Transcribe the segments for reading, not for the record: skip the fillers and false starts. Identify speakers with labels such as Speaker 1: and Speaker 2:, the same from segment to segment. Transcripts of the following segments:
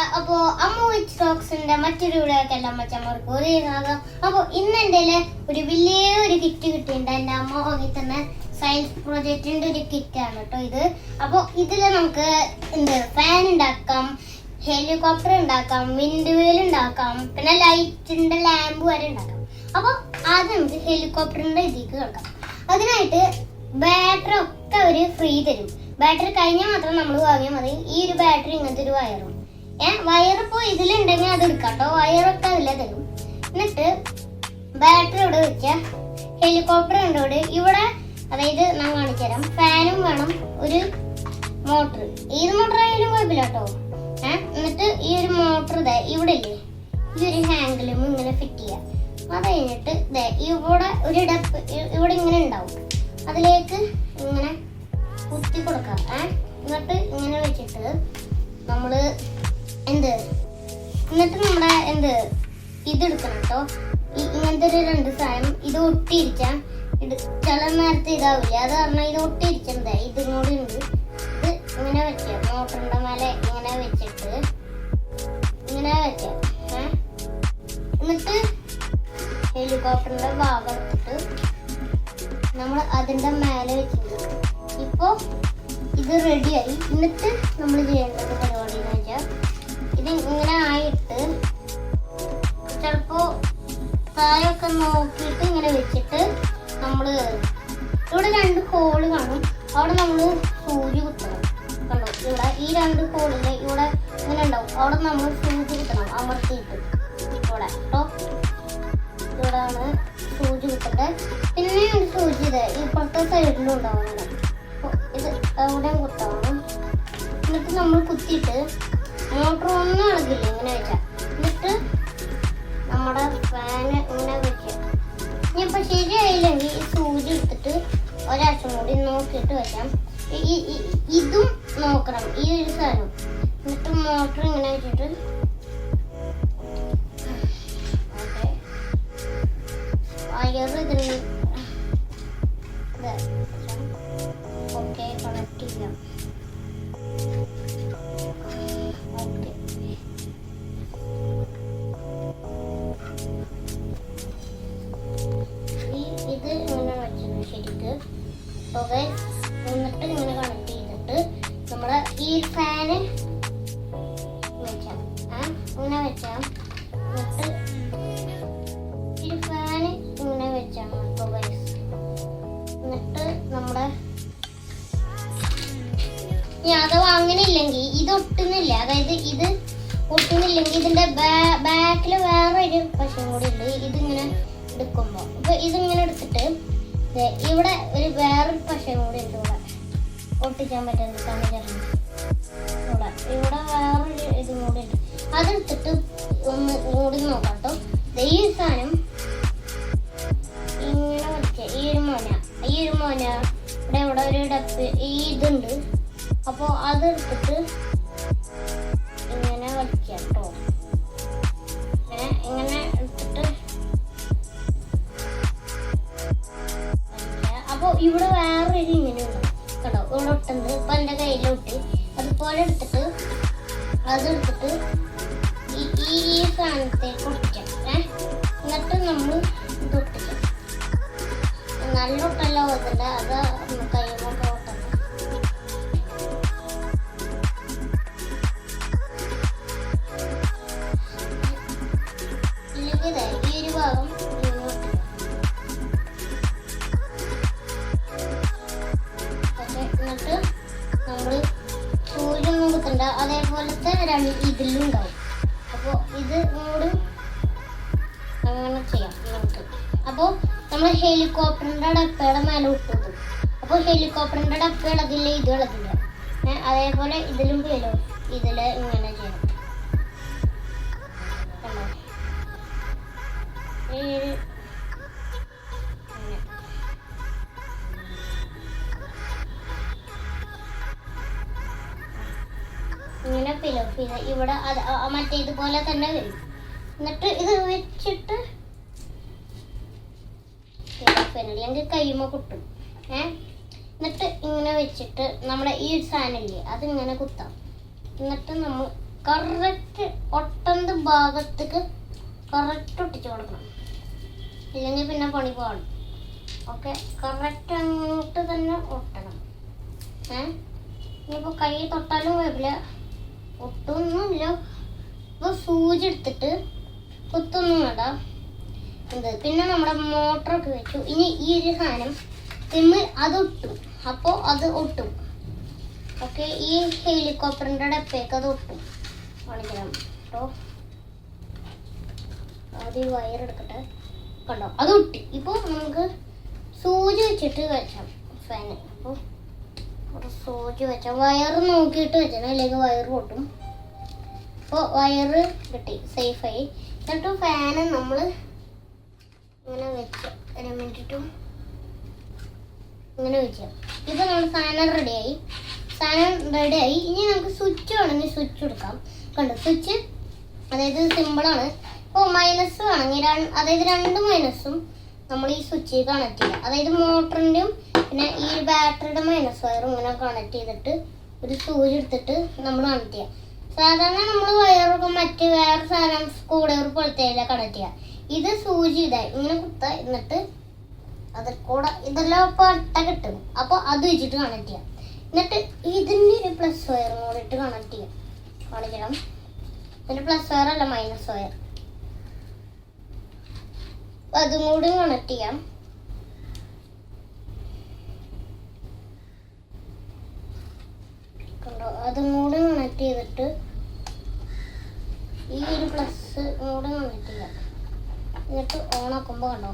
Speaker 1: അപ്പോൾ അമ്മ വിച്ച് ടോക്സിന്റെ മറ്റൊരു വീഡിയോക്ക് എല്ലാം അമ്മച്ചമ്മർക്ക് ഒരു ഭാഗം. അപ്പോൾ ഇന്ന് എൻ്റെ ഒരു വലിയൊരു കിറ്റ് കിട്ടിയിട്ടുണ്ട്. എൻ്റെ അമ്മ വാങ്ങി തന്ന സയൻസ് പ്രോജക്റ്റിന്റെ ഒരു കിറ്റാണ് കേട്ടോ ഇത്. അപ്പോൾ ഇതിൽ നമുക്ക് ഫാൻ ഉണ്ടാക്കാം, ഹെലികോപ്റ്റർ ഉണ്ടാക്കാം, വിൻഡ് വീൽ ഉണ്ടാക്കാം, പിന്നെ ലൈറ്റിന്റെ ലാമ്പ് വരെ ഉണ്ടാക്കാം. അപ്പോൾ ആദ്യം നമുക്ക് ഹെലികോപ്റ്ററിന്റെ ഇതിലേക്ക് കേൾക്കാം. അതിനായിട്ട് ബാറ്ററി ഒക്കെ അവർ ഫ്രീ തരും. ബാറ്ററി കഴിഞ്ഞാൽ മാത്രം നമ്മൾ വാങ്ങിയാൽ മതി. ഈ ഒരു ബാറ്ററി ഇങ്ങനത്തെ ഒരു വയറും വയർ ഇപ്പോൾ ഇതിലുണ്ടെങ്കിൽ അത് എടുക്കാം കേട്ടോ. വയറൊക്കെ അതിലെ തരും. എന്നിട്ട് ബാറ്ററി ഇവിടെ വെച്ചാൽ ഹെലികോപ്റ്റർ ഉണ്ട് ഇവിടെ. അതായത് ഞാൻ കാണിച്ചു തരാം. ഫാനും വേണം, ഒരു മോട്ടർ, ഏത് മോട്ടർ ആയാലും കുഴപ്പമില്ല കേട്ടോ. എന്നിട്ട് ഈ ഒരു മോട്ടർ ഇവിടെ ഇല്ലേ, ഈ ഒരു ഹാൻഡിലും ഇങ്ങനെ ഫിറ്റ് ചെയ്യാം. അത് കഴിഞ്ഞിട്ട് ഇവിടെ ഒരു ഡപ്പ് ഇവിടെ ഇങ്ങനെ ഉണ്ടാവും. അതിലേക്ക് ഇങ്ങനെ കുത്തി കൊടുക്കാം. എന്നിട്ട് ഇങ്ങനെ വെച്ചിട്ട് നമ്മള് എന്നിട്ട് നമ്മുടെ ഇതെടുക്കണം കേട്ടോ. ഇങ്ങനത്തെ ഒരു രണ്ട് സാധനം ഇത് ഒട്ടിയിരിക്കാം. ചില നേരത്തെ ഇതാവില്ല, അത് കാരണം ഇത് ഒട്ടിയിരിക്കുന്നത് ഇതും കൂടി ഉണ്ട്. ഇത് ഇങ്ങനെ വെക്കാം, മോട്ടറിന്റെ മേലെ ഇങ്ങനെ വെച്ചിട്ട് ഇങ്ങനെ വെക്കാം. എന്നിട്ട് ഹെലികോപ്റ്ററിന്റെ ഭാഗം എടുത്തിട്ട് നമ്മൾ അതിന്റെ മേലെ വെച്ചിട്ടുണ്ട്. ഇപ്പോ ഇത് റെഡിയായി. എന്നിട്ട് നമ്മൾ ചെയ്യേണ്ടത് പരിപാടി എന്ന് വെച്ചാൽ ഇത് ഇങ്ങനെ ആയിട്ട് ചിലപ്പോ താഴെയൊക്കെ നോക്കിയിട്ട് ഇങ്ങനെ വെച്ചിട്ട് നമ്മള് ഇവിടെ രണ്ട് ഹോള് കാണും. അവിടെ നമ്മൾ സൂചി കുത്തണം. കണ്ടോ, ഇവിടെ ഈ രണ്ട് ഹോളില് ഇവിടെ ഇങ്ങനെ ഉണ്ടാവും. അവിടെ നമ്മൾ സൂചി കുത്തണം അമർത്തിയിട്ട് ഇവിടെ കേട്ടോ. ഇവിടെയാണ് സൂചി കുത്തണ്ടേ. പിന്നെ ഒരു സൂചി ഇപ്പുറത്തെ സൈഡിലും ഉണ്ടാവുന്നത്. ഇത് എവിടെയും കുത്താവണം. എന്നിട്ട് നമ്മൾ കുത്തിയിട്ട് മോട്ടർ ഒന്നും ഇളകില്ല ഇങ്ങനെ വെച്ചാൽ. എന്നിട്ട് നമ്മുടെ ഫാന് ഇങ്ങനെ വെക്കുക. ഇനിയിപ്പോൾ ശരിയായില്ലെങ്കിൽ ഈ സൂചി എടുത്തിട്ട് ഒരാഴ്ച കൂടി നോക്കിയിട്ട് വെക്കാം. ഇതും നോക്കണം, ഈ ഒരു സാധനം. എന്നിട്ട് മോട്ടർ ഇങ്ങനെ വെച്ചിട്ട് വയർ ഇതിന് ഓക്കെ കണക്ട് ചെയ്യാം. ഓക്കെ, ഇത് ഇങ്ങനെ വെച്ചത് ശരിക്ക്. ഓക്കെ, എന്നിട്ട് ഇങ്ങനെ കണക്ട് ചെയ്തിട്ട് നമ്മള് ഈ ഫാന് വെച്ചാം. ഇങ്ങനെ വെച്ചാം. എന്നിട്ട് ഈ ഫാന് ഇങ്ങനെ വെച്ചാൽ എന്നിട്ട് നമ്മുടെ അഥവാ അങ്ങനെ ഇല്ലെങ്കിൽ ഇത് ഒട്ടുന്നില്ല, അതായത് ഇത് ഒട്ടുന്നില്ലെങ്കിൽ ഇതിന്റെ ബാക്കിൽ വേറെ ഒരു വശം കൂടി ഉണ്ട്. ഇതിങ്ങനെ എടുക്കുമ്പോ അപ്പൊ ഇതിങ്ങനെ എടുത്തിട്ട് ഇവിടെ ഒരു വേറൊരു വശം കൂടി ഉണ്ട്. ഇവിടെ ഒട്ടിക്കാൻ പറ്റുന്നത് ഇവിടെ വേറൊരു ഇതും കൂടി ഉണ്ട്. അതെടുത്തിട്ട് ഒന്ന് കൂടി നോക്കാം കേട്ടോ. ഈ സാധനം ഇങ്ങനെ വെച്ച ഈ ഒരു മോന ഇവിടെ ഒരു ഡപ്പ് ഇതുണ്ട്. അപ്പോൾ അതെടുത്തിട്ട് ഇങ്ങനെ വയ്ക്കാം കേട്ടോ. ഇങ്ങനെ എടുത്തിട്ട് അപ്പോൾ ഇവിടെ വേറൊരു ഇങ്ങനെ ഉണ്ട് കേട്ടോ. ഇവിടെ ഒട്ടുന്നത് ഇപ്പം എൻ്റെ കയ്യിലോട്ട് അതുപോലെ എടുത്തിട്ട് അതെടുത്തിട്ട് ഈ സാധനത്തേക്ക് ഒട്ടിക്കാം. എന്നിട്ട് നമ്മൾ ഇത് ഒട്ടിക്കാം. നല്ല ഒട്ടല്ല പോകത്തില്ല, അത് കഴിയുമ്പോൾ ഓട്ടം. ഇല്ലെങ്കിൽ ഈ ഒരു ഭാഗം എന്നിട്ട് നമ്മൾ സൂര്യൊന്നും കുത്തണ്ട. അതേപോലത്തെ ഇതിലും ഉണ്ടാവും. അപ്പോൾ ഇത് കൂടി അങ്ങനെ ചെയ്യാം നമുക്ക്. അപ്പോൾ നമ്മൾ ഹെലികോപ്റ്ററിന്റെ ഡപ്പയുടെ മേലെ ഇട്ടു. അപ്പോൾ ഹെലികോപ്റ്ററിന്റെ ഡപ്പ ഇളകില്ല, ഇത് ഇളകില്ല. അതേപോലെ ഇതിലും പേലോ ഇതില് ഇങ്ങനെ ചെയ്യണം. ഇങ്ങനെ പിലോ ഇവിടെ മറ്റേ ഇതുപോലെ തന്നെ വരും. എന്നിട്ട് ഇത് വെച്ചിട്ട് അല്ലെങ്കിൽ കൈമ കുട്ടും. എന്നിട്ട് ഇങ്ങനെ വെച്ചിട്ട് നമ്മുടെ ഈ സാധനം ഇല്ലേ അതിങ്ങനെ കുത്താം. എന്നിട്ട് നമ്മൾ കറക്റ്റ് ഒട്ടന്ത് ഭാഗത്തേക്ക് കറക്റ്റ് ഒട്ടിച്ചു കൊടുക്കണം, ഇല്ലെങ്കിൽ പിന്നെ പണി പാടും. ഓക്കെ, കറക്റ്റ് അങ്ങോട്ട് തന്നെ ഒട്ടണം. ഇനിയിപ്പോൾ കൈ തൊട്ടാലും കുഴപ്പമില്ല, ഒട്ടൊന്നുമില്ല. ഇപ്പോൾ സൂചി എടുത്തിട്ട് കുത്തൊന്നും വേണ്ട. പിന്നെ നമ്മുടെ മോട്ടറൊക്കെ വെച്ചു. ഇനി ഈ ഒരു സാധനം അത് ഒട്ടും, അപ്പോൾ അത് ഒട്ടും. ഓക്കെ, ഈ ഹെലികോപ്റ്ററിൻ്റെ ഡപ്പയൊക്കെ അത് ഒട്ടും. കാണിക്കണം കേട്ടോ. ആദ്യം വയർ എടുക്കട്ടെ. കണ്ടോ, അത് ഒട്ടി. ഇപ്പോൾ നമുക്ക് സൂചി വെച്ചിട്ട് വെച്ചാം ഫാന്. അപ്പോൾ ഒരു സൂചി വെച്ചാൽ വയർ നോക്കിയിട്ട് വെച്ചാൽ, അല്ലെങ്കിൽ വയർ പൊട്ടും. അപ്പോൾ വയറ് കിട്ടി, സേഫായി. എന്നിട്ട് ഫാന് നമ്മൾ ഇങ്ങനെ വെച്ച് 1 മിനിറ്റും ഇങ്ങനെ വെച്ചാൽ ഇപ്പോൾ നമ്മൾ സാധനം റെഡിയായി. ഇനി നമുക്ക് സ്വിച്ച് വേണമെങ്കിൽ സ്വിച്ച് കൊടുക്കാം. കണ്ടോ, സ്വിച്ച് അതായത് സിമ്പിളാണ്. ഇപ്പോൾ മൈനസ് വേണമെങ്കിൽ അതായത് 2 മൈനസും നമ്മൾ ഈ സ്വിച്ചിൽ കണക്ട് ചെയ്യുക. അതായത് മോട്ടറിൻ്റെയും പിന്നെ ഈ ബാറ്ററിയുടെ മൈനസ് വയറും ഇങ്ങനെ കണക്ട് ചെയ്തിട്ട് ഒരു സൂചി എടുത്തിട്ട് നമ്മൾ കണക്ട് ചെയ്യുക. സാധാരണ നമ്മൾ വയറൊക്കെ മറ്റ് വേറെ സാധനം സ്ക്രൂഡ്രൈവർ പോലത്തെ കണക്ട് ചെയ്യുക. ഇത് സൂചി ഇതായി ഇങ്ങനെ കുത്തുക, എന്നിട്ട് അതിൽ കൂടെ ഇതെല്ലാം ഇപ്പോൾ അട്ട കിട്ടും. അപ്പോൾ അത് വെച്ചിട്ട് കണക്ട് ചെയ്യാം. എന്നിട്ട് ഇതിൻ്റെ ഒരു പ്ലസ് വയറും കൂടി ഇട്ട് കണക്ട് ചെയ്യാം. കാണിക്കണം, ഇതിൻ്റെ പ്ലസ് വയർ അല്ല മൈനസ് വയർ, അതും കൂടി കണക്ട് ചെയ്യാം. കണ്ടോ, അതും കൂടി കണക്ട് ചെയ്തിട്ട് ഈ ഒരു പ്ലസ് കൂടി കണക്ട് ചെയ്യാം. എന്നിട്ട് ഓൺ ആക്കുമ്പോൾ കണ്ടോ,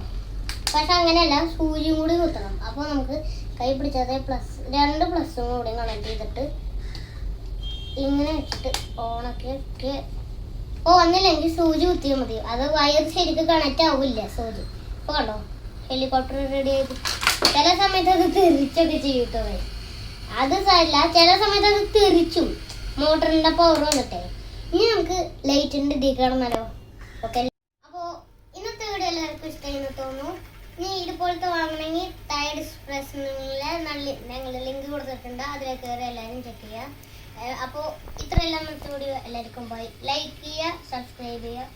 Speaker 1: പക്ഷെ അങ്ങനെയല്ല, സൂചിയും കൂടി കുത്തണം. അപ്പോൾ നമുക്ക് കൈ പിടിച്ചാതെ പ്ലസ് 2 പ്ലസും കൂടി കണക്ട് ചെയ്തിട്ട് ഇങ്ങനെ വെച്ചിട്ട് ഓണാക്കി വന്നില്ലെങ്കിൽ സൂചി കുത്തിയാൽ മതി. അത് വയർ ശരിക്കും കണക്റ്റ് ആവില്ല സൂചി. ഇപ്പോൾ കണ്ടോ, ഹെലികോപ്റ്റർ റെഡി ആയിട്ട്. ചില സമയത്ത് അത് തെറിച്ചൊക്കെ ചെയ്യൂട്ടോ. അത് സാരില്ല, ചില സമയത്ത് അത് തെറിച്ചും മോട്ടറിൻ്റെ പവർ വന്നിട്ടേ. ഇനി നമുക്ക് ലൈറ്റിൻ്റെ ഇതിൽ കിടന്നാലോ. ഓക്കെ, അപ്പോൾ ഇന്നത്തെ വീഡിയോ എല്ലാവർക്കും ഇഷ്ടമായി എന്ന് തോന്നുന്നു. ഇനി ഇതുപോലത്തെ വാങ്ങണമെങ്കിൽ താഴെ ഡിസ്ക്രിപ്ഷനിലെ ഞങ്ങൾ ലിങ്ക് കൊടുത്തിട്ടുണ്ട്, അതിലേക്ക് കയറി എല്ലാവരും ചെക്ക് ചെയ്യുക. അപ്പോൾ ഇത്രയെല്ലാം വീഡിയോ എല്ലാവർക്കും പോയി ലൈക്ക് ചെയ്യുക, സബ്സ്ക്രൈബ് ചെയ്യുക.